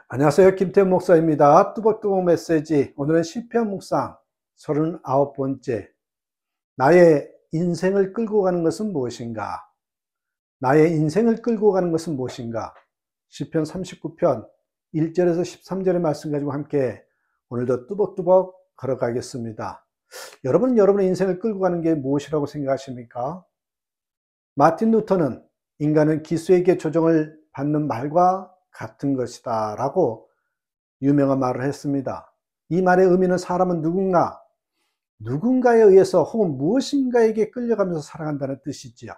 안녕하세요. 김태훈 목사입니다. 뚜벅뚜벅 메시지. 오늘은 시편 묵상 39번째. 나의 인생을 끌고 가는 것은 무엇인가? 나의 인생을 끌고 가는 것은 무엇인가? 시편 39편 1절에서 13절의 말씀 가지고 함께 오늘도 뚜벅뚜벅 걸어가겠습니다. 여러분은 여러분의 인생을 끌고 가는 게 무엇이라고 생각하십니까? 마틴 루터는 인간은 기수에게 조정을 받는 말과 같은 것이다 라고 유명한 말을 했습니다. 이 말의 의미는 사람은 누군가에 의해서 혹은 무엇인가에게 끌려가면서 살아간다는 뜻이지요.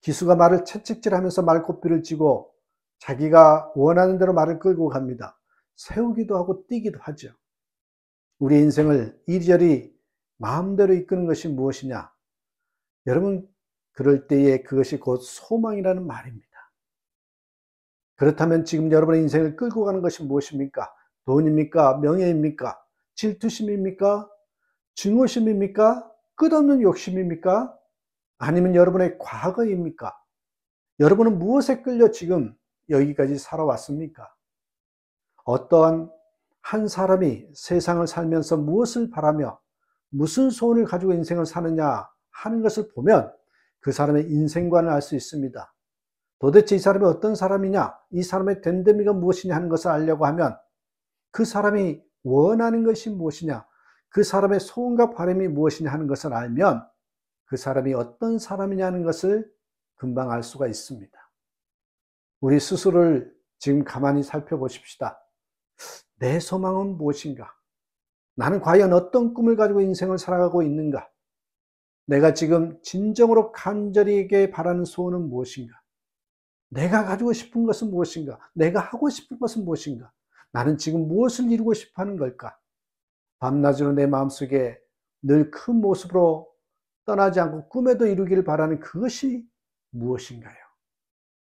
기수가 말을 채찍질하면서 말꼬피를 쥐고 자기가 원하는 대로 말을 끌고 갑니다. 세우기도 하고 뛰기도 하죠. 우리 인생을 이리저리 마음대로 이끄는 것이 무엇이냐? 여러분, 그럴 때에 그것이 곧 소망이라는 말입니다. 그렇다면 지금 여러분의 인생을 끌고 가는 것이 무엇입니까? 돈입니까? 명예입니까? 질투심입니까? 증오심입니까? 끝없는 욕심입니까? 아니면 여러분의 과거입니까? 여러분은 무엇에 끌려 지금 여기까지 살아왔습니까? 어떠한 한 사람이 세상을 살면서 무엇을 바라며 무슨 소원을 가지고 인생을 사느냐 하는 것을 보면 그 사람의 인생관을 알 수 있습니다. 도대체 이 사람이 어떤 사람이냐, 이 사람의 됨됨이가 무엇이냐 하는 것을 알려고 하면 그 사람이 원하는 것이 무엇이냐, 그 사람의 소원과 바람이 무엇이냐 하는 것을 알면 그 사람이 어떤 사람이냐는 것을 금방 알 수가 있습니다. 우리 스스로를 지금 가만히 살펴보십시다. 내 소망은 무엇인가? 나는 과연 어떤 꿈을 가지고 인생을 살아가고 있는가? 내가 지금 진정으로 간절하게 바라는 소원은 무엇인가? 내가 가지고 싶은 것은 무엇인가? 내가 하고 싶은 것은 무엇인가? 나는 지금 무엇을 이루고 싶어 하는 걸까? 밤낮으로 내 마음속에 늘 큰 모습으로 떠나지 않고 꿈에도 이루기를 바라는 그것이 무엇인가요?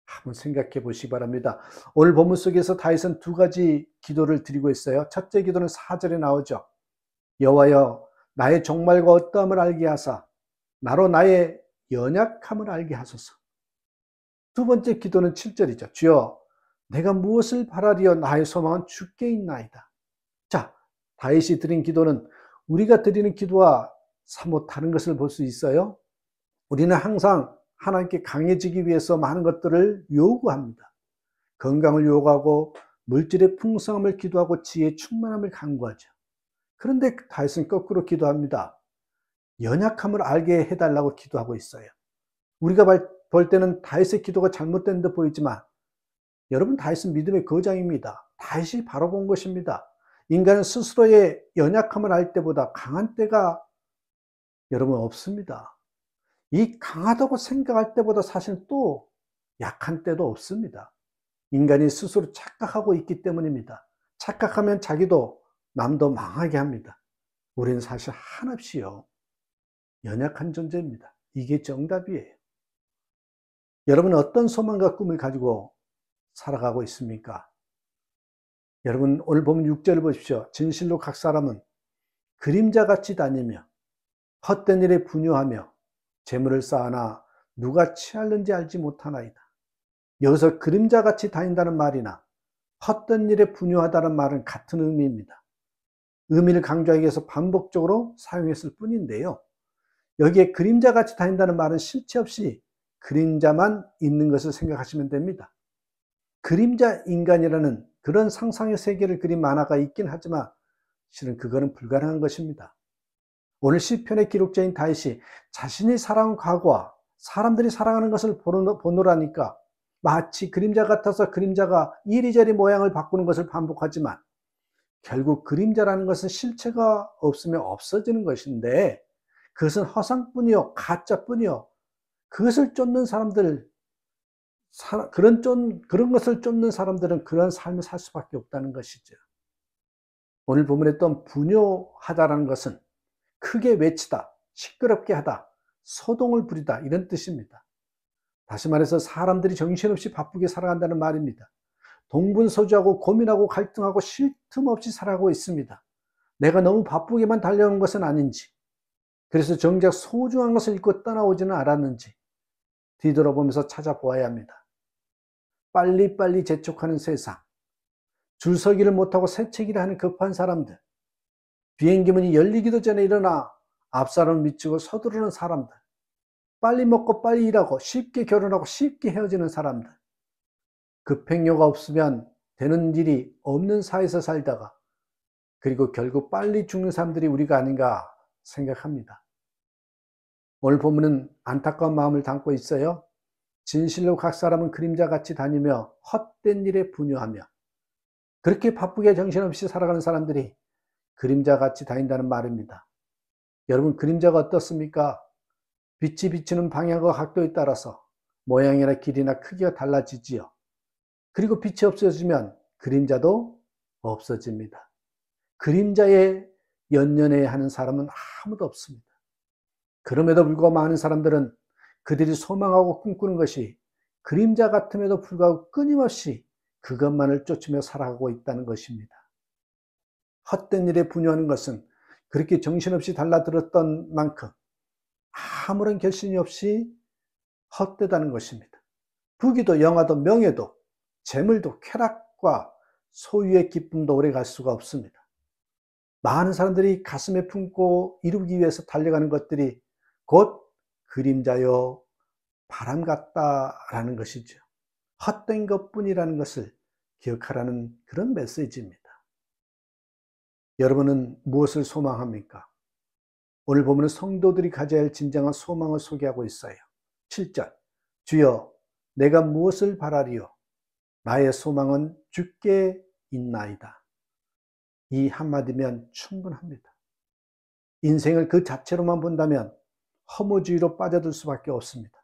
한번 생각해 보시기 바랍니다. 오늘 본문 속에서 다윗은 두 가지 기도를 드리고 있어요. 첫째 기도는 4절에 나오죠. 여호와여, 나의 종말과 어떠함을 알게 하사 나로 나의 연약함을 알게 하소서. 두 번째 기도는 7절이죠. 주여, 내가 무엇을 바라리여 나의 소망은 주께 있나이다. 자, 다윗이 드린 기도는 우리가 드리는 기도와 사뭇 다른 것을 볼 수 있어요. 우리는 항상 하나님께 강해지기 위해서 많은 것들을 요구합니다. 건강을 요구하고 물질의 풍성함을 기도하고 지혜의 충만함을 간구하죠. 그런데 다윗은 거꾸로 기도합니다. 연약함을 알게 해달라고 기도하고 있어요. 우리가 볼 때는 다윗의 기도가 잘못된 듯 보이지만 여러분, 다윗은 믿음의 거장입니다. 다윗이 바로 본 것입니다. 인간은 스스로의 연약함을 알 때보다 강한 때가 여러분 없습니다. 이 강하다고 생각할 때보다 사실 또 약한 때도 없습니다. 인간이 스스로 착각하고 있기 때문입니다. 착각하면 자기도 남도 망하게 합니다. 우리는 사실 한없이요 연약한 존재입니다. 이게 정답이에요. 여러분은 어떤 소망과 꿈을 가지고 살아가고 있습니까? 여러분, 오늘 보면 6절을 보십시오. 진실로 각 사람은 그림자같이 다니며 헛된 일에 분유하며 재물을 쌓으나 누가 취할는지 알지 못하나이다. 여기서 그림자같이 다닌다는 말이나 헛된 일에 분유하다는 말은 같은 의미입니다. 의미를 강조하기 위해서 반복적으로 사용했을 뿐인데요. 여기에 그림자같이 다닌다는 말은 실체 없이 그림자만 있는 것을 생각하시면 됩니다. 그림자 인간이라는 그런 상상의 세계를 그린 만화가 있긴 하지만 실은 그거는 불가능한 것입니다. 오늘 시편의 기록자인 다윗이 자신이 살아온 과거와 사람들이 살아가는 것을 보노라니까 마치 그림자 같아서 그림자가 이리저리 모양을 바꾸는 것을 반복하지만 결국 그림자라는 것은 실체가 없으면 없어지는 것인데 그것은 허상뿐이요 가짜뿐이요 그것을 쫓는 사람들, 그런 것을 쫓는 사람들은 그런 삶을 살 수밖에 없다는 것이죠. 오늘 본문에 또 분요하다라는 것은 크게 외치다, 시끄럽게 하다, 소동을 부리다 이런 뜻입니다. 다시 말해서 사람들이 정신없이 바쁘게 살아간다는 말입니다. 동분서주하고 고민하고 갈등하고 쉴 틈 없이 살아가고 있습니다. 내가 너무 바쁘게만 달려온 것은 아닌지, 그래서 정작 소중한 것을 잃고 떠나오지는 않았는지 뒤돌아보면서 찾아보아야 합니다. 빨리빨리 재촉하는 세상, 줄서기를 못하고 새치기를 하는 급한 사람들, 비행기 문이 열리기도 전에 일어나 앞사람을 미치고 서두르는 사람들, 빨리 먹고 빨리 일하고 쉽게 결혼하고 쉽게 헤어지는 사람들, 급행료가 없으면 되는 일이 없는 사회에서 살다가 그리고 결국 빨리 죽는 사람들이 우리가 아닌가 생각합니다. 오늘 본문은 안타까운 마음을 담고 있어요. 진실로 각 사람은 그림자같이 다니며 헛된 일에 분유하며, 그렇게 바쁘게 정신없이 살아가는 사람들이 그림자같이 다닌다는 말입니다. 여러분, 그림자가 어떻습니까? 빛이 비치는 방향과 각도에 따라서 모양이나 길이나 크기가 달라지지요. 그리고 빛이 없어지면 그림자도 없어집니다. 그림자에 연연해야 하는 사람은 아무도 없습니다. 그럼에도 불구하고 많은 사람들은 그들이 소망하고 꿈꾸는 것이 그림자 같음에도 불구하고 끊임없이 그것만을 쫓으며 살아가고 있다는 것입니다. 헛된 일에 분유하는 것은 그렇게 정신없이 달라들었던 만큼 아무런 결심이 없이 헛되다는 것입니다. 부귀도 영화도 명예도 재물도 쾌락과 소유의 기쁨도 오래 갈 수가 없습니다. 많은 사람들이 가슴에 품고 이루기 위해서 달려가는 것들이 곧 그림자요 바람 같다라는 것이죠. 헛된 것뿐이라는 것을 기억하라는 그런 메시지입니다. 여러분은 무엇을 소망합니까? 오늘 보면 성도들이 가져야 할 진정한 소망을 소개하고 있어요. 7절, 주여 내가 무엇을 바라리요? 나의 소망은 주께 있나이다. 이 한마디면 충분합니다. 인생을 그 자체로만 본다면 허무주의로 빠져들 수밖에 없습니다.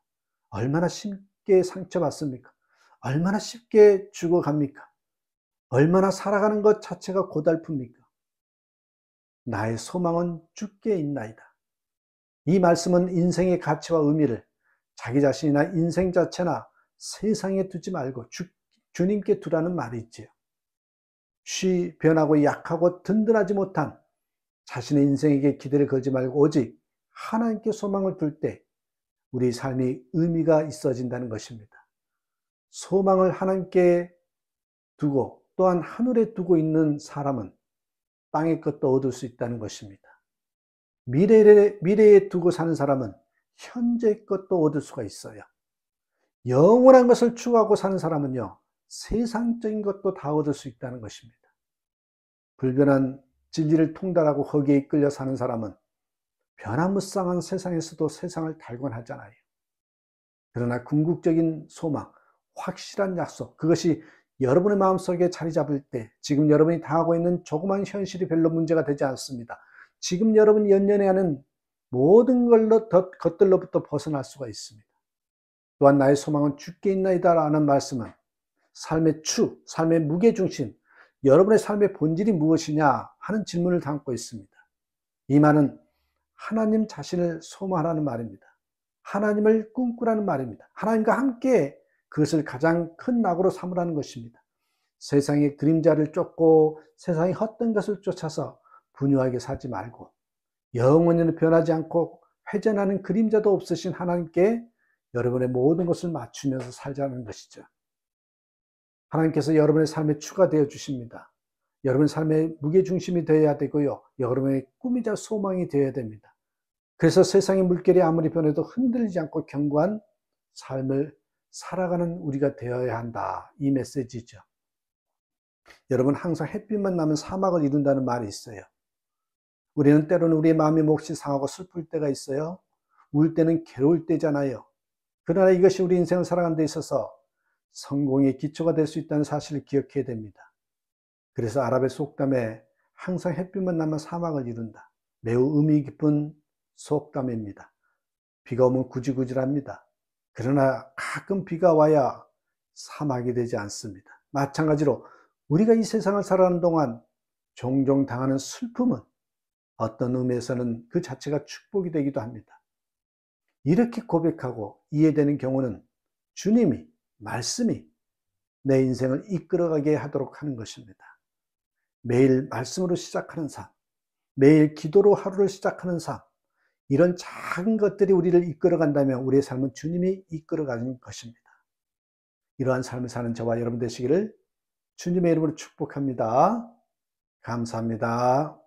얼마나 쉽게 상처받습니까? 얼마나 쉽게 죽어갑니까? 얼마나 살아가는 것 자체가 고달픕니까? 나의 소망은 주께 있나이다. 이 말씀은 인생의 가치와 의미를 자기 자신이나 인생 자체나 세상에 두지 말고 주님께 두라는 말이 있지요. 쉬 변하고 약하고 든든하지 못한 자신의 인생에게 기대를 걸지 말고 오직 하나님께 소망을 둘 때 우리 삶이 의미가 있어진다는 것입니다. 소망을 하나님께 두고 또한 하늘에 두고 있는 사람은 땅의 것도 얻을 수 있다는 것입니다. 미래에 두고 사는 사람은 현재 것도 얻을 수가 있어요. 영원한 것을 추구하고 사는 사람은요, 세상적인 것도 다 얻을 수 있다는 것입니다. 불변한 진리를 통달하고 거기에 이끌려 사는 사람은 변화무쌍한 세상에서도 세상을 달관하잖아요. 그러나 궁극적인 소망, 확실한 약속, 그것이 여러분의 마음속에 자리 잡을 때 지금 여러분이 당하고 있는 조그만 현실이 별로 문제가 되지 않습니다. 지금 여러분이 연연해야 하는 모든 것들로부터 벗어날 수가 있습니다. 또한 나의 소망은 주께 있나이다 라는 말씀은 삶의 추, 삶의 무게중심, 여러분의 삶의 본질이 무엇이냐 하는 질문을 담고 있습니다. 이 말은 하나님 자신을 소망하라는 말입니다. 하나님을 꿈꾸라는 말입니다. 하나님과 함께 그것을 가장 큰 낙으로 삼으라는 것입니다. 세상의 그림자를 쫓고 세상의 헛된 것을 쫓아서 분유하게 살지 말고 영원히 변하지 않고 회전하는 그림자도 없으신 하나님께 여러분의 모든 것을 맞추면서 살자는 것이죠. 하나님께서 여러분의 삶에 추가 되어 주십니다. 여러분의 삶의 무게중심이 되어야 되고요. 여러분의 꿈이자 소망이 되어야 됩니다. 그래서 세상의 물결이 아무리 변해도 흔들리지 않고 견고한 삶을 살아가는 우리가 되어야 한다. 이 메시지죠. 여러분, 항상 햇빛만 나면 사막을 이룬다는 말이 있어요. 우리는 때로는 우리의 마음이 몹시 상하고 슬플 때가 있어요. 울 때는 괴로울 때잖아요. 그러나 이것이 우리 인생을 살아가는 데 있어서 성공의 기초가 될 수 있다는 사실을 기억해야 됩니다. 그래서 아랍의 속담에 항상 햇빛만 나면 사막을 이룬다. 매우 의미 깊은 속담입니다. 비가 오면 구질구질합니다. 그러나 가끔 비가 와야 사막이 되지 않습니다. 마찬가지로 우리가 이 세상을 살아가는 동안 종종 당하는 슬픔은 어떤 의미에서는 그 자체가 축복이 되기도 합니다. 이렇게 고백하고 이해되는 경우는 주님이, 말씀이 내 인생을 이끌어가게 하도록 하는 것입니다. 매일 말씀으로 시작하는 삶, 매일 기도로 하루를 시작하는 삶, 이런 작은 것들이 우리를 이끌어간다면 우리의 삶은 주님이 이끌어가는 것입니다. 이러한 삶을 사는 저와 여러분 되시기를 주님의 이름으로 축복합니다. 감사합니다.